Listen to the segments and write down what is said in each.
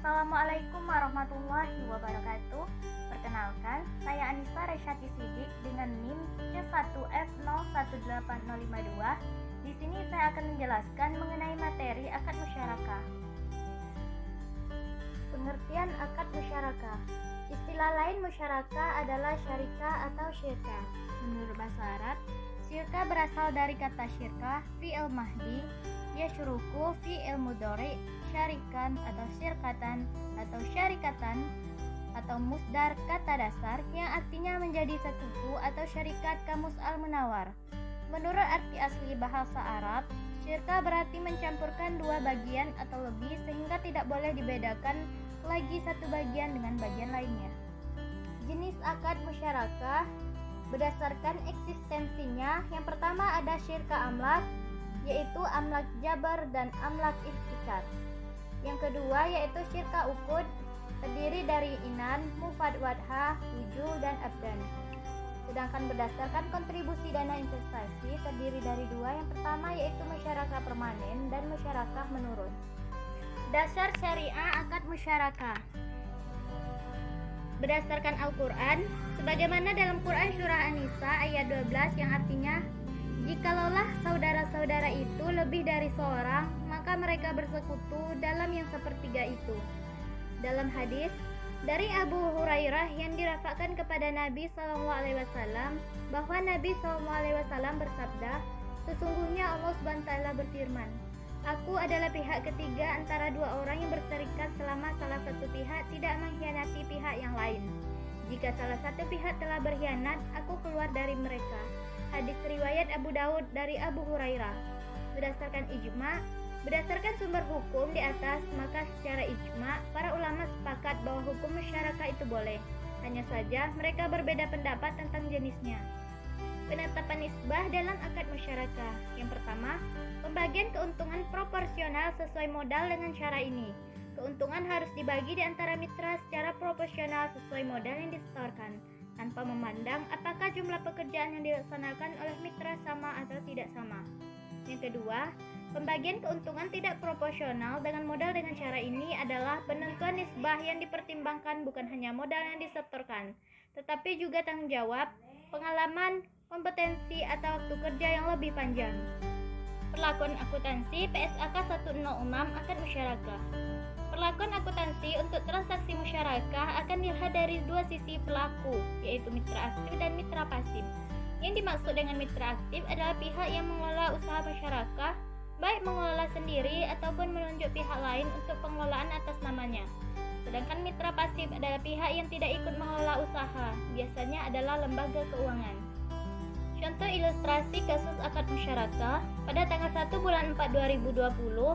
Assalamualaikum warahmatullahi wabarakatuh. Perkenalkan, saya Anissa Resyati Sidik dengan NIM C1F018052. Di sini saya akan menjelaskan mengenai materi akad musyarakah. Pengertian akad musyarakah. Istilah lain musyarakah adalah syarikah atau syirkah. Menurut bahasa Arab, syirkah berasal dari kata syirkah, fi'il mahdi, yashruku, fi'il mudhari, syarikan atau syirkatan atau syarikatan atau musdar kata dasar yang artinya menjadi sekutu atau syarikat kamus al-munawwar. Menurut arti asli bahasa Arab, syirkah berarti mencampurkan dua bagian atau lebih sehingga tidak boleh dibedakan lagi satu bagian dengan bagian lainnya. Jenis akad musyarakah berdasarkan eksistensinya, yang pertama ada syirkah amlak, yaitu amlak jabar dan amlak ihtikar. Yang kedua yaitu syirkah uqud, terdiri dari inan, mufad wadha, wujul, dan abdan. Sedangkan berdasarkan kontribusi dana investasi terdiri dari dua, yang pertama yaitu musyarakah permanen dan musyarakah menurun. Dasar syariah akad musyarakah berdasarkan Al-Quran, sebagaimana dalam Quran Surah An-Nisa ayat 12 yang artinya, "Jikalaulah saudara-saudara itu lebih dari seorang, maka mereka bersekutu dalam yang sepertiga itu." Dalam hadis dari Abu Hurairah yang dirafakkan kepada Nabi SAW bahwa Nabi SAW bersabda, "Sesungguhnya Allah SWT berfirman, Aku adalah pihak ketiga antara dua orang yang berserikat selama salah satu pihak tidak mengkhianati pihak yang lain. Jika salah satu pihak telah berkhianat, aku keluar dari mereka." Hadis riwayat Abu Daud dari Abu Hurairah. Berdasarkan sumber hukum di atas, maka secara ijma para ulama sepakat bahwa hukum musyarakah itu boleh. Hanya saja mereka berbeda pendapat tentang jenisnya. Penetapan nisbah dalam akad musyarakah. Yang pertama, pembagian keuntungan proporsional sesuai modal dengan cara ini. Keuntungan harus dibagi di antara mitra secara proporsional sesuai modal yang disetorkan, tanpa memandang apakah jumlah pekerjaan yang dilaksanakan oleh mitra sama atau tidak sama. Yang kedua, pembagian keuntungan tidak proporsional dengan modal dengan cara ini adalah penentuan nisbah yang dipertimbangkan bukan hanya modal yang disetorkan, tetapi juga tanggung jawab, pengalaman, kompetensi, atau waktu kerja yang lebih panjang. Perlakuan akuntansi PSAK 106 akad musyarakah. Perlakuan akuntansi untuk transaksi musyarakah akan dilihat dari dua sisi pelaku, yaitu mitra aktif dan mitra pasif. Yang dimaksud dengan mitra aktif adalah pihak yang mengelola usaha musyarakah, baik mengelola sendiri ataupun menunjuk pihak lain untuk pengelolaan atas namanya. Sedangkan mitra pasif adalah pihak yang tidak ikut mengelola usaha, biasanya adalah lembaga keuangan. Contoh ilustrasi kasus akad musyarakah, pada tanggal 1 bulan 4 2020,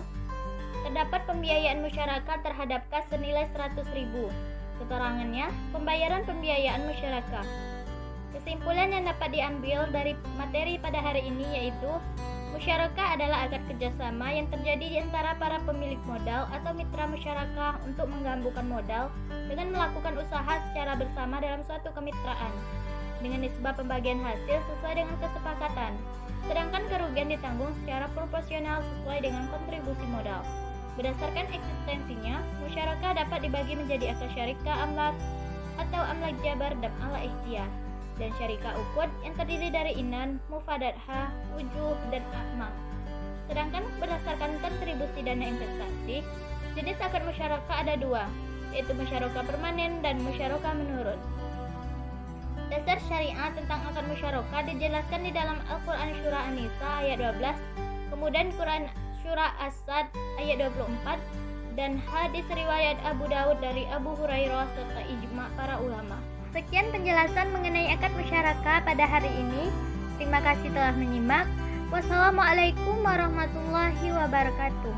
terdapat pembiayaan musyarakah terhadap kas senilai 100.000. Keterangannya, pembayaran pembiayaan musyarakah. Kesimpulan yang dapat diambil dari materi pada hari ini yaitu, musyarakah adalah akad kerjasama yang terjadi di antara para pemilik modal atau mitra musyarakah untuk menggabungkan modal dengan melakukan usaha secara bersama dalam suatu kemitraan, dengan nisbah pembagian hasil sesuai dengan kesepakatan, sedangkan kerugian ditanggung secara proporsional sesuai dengan kontribusi modal. Berdasarkan eksistensinya, musyarakah dapat dibagi menjadi akad syarikah amlak atau amlak jabar dan amlak ikhtiar, dan syarikah uqud yang terdiri dari inan, mufadatha, wujuh, dan akmal. Sedangkan berdasarkan kontribusi dana investasi, jenis akad musyarakah ada dua, yaitu musyarakah permanen dan musyarakah menurun. Dasar syariah tentang akad musyarakah dijelaskan di dalam Al-Quran Surah An-Nisa ayat 12, kemudian Quran Surah As-Sad ayat 24, dan hadis riwayat Abu Daud dari Abu Hurairah serta ijma para ulama. Sekian penjelasan mengenai akad musyarakah pada hari ini. Terima kasih telah menyimak. Wassalamualaikum warahmatullahi wabarakatuh.